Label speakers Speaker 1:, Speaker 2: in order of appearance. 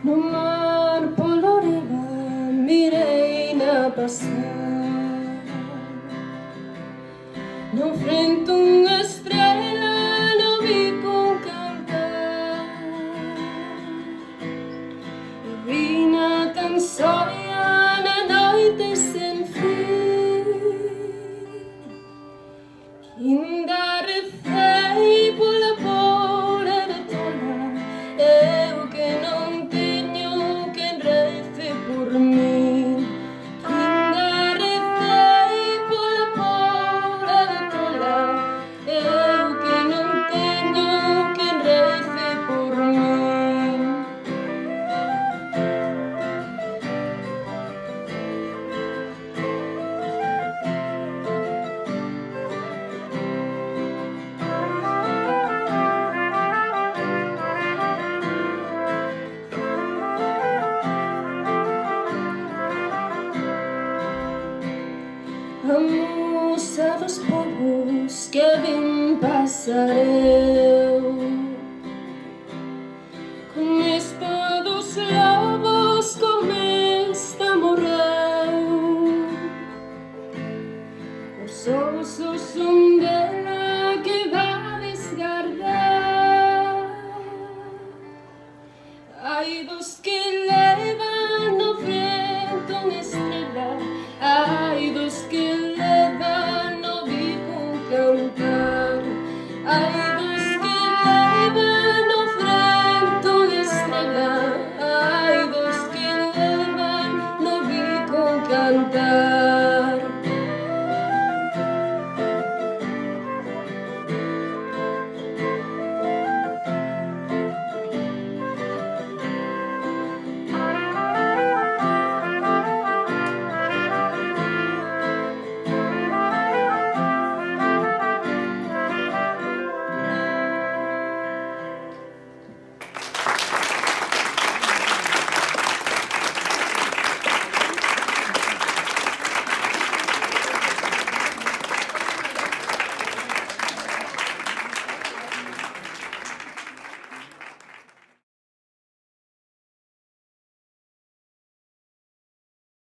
Speaker 1: No mar poloreva mirei na passar. No frente unha estrela no vi con cantar. E vina tan soia na noite sen fin. Inda recei pola pobre de tola, eu que non teño quen rece por min. Inda recei pola pobre de tola, eu que non teño quen rece por min. A musa dos povos que vim passar eu, con esta dos lobos, con esta morreu. Os ousos son dela que va desgardar. Hai dos que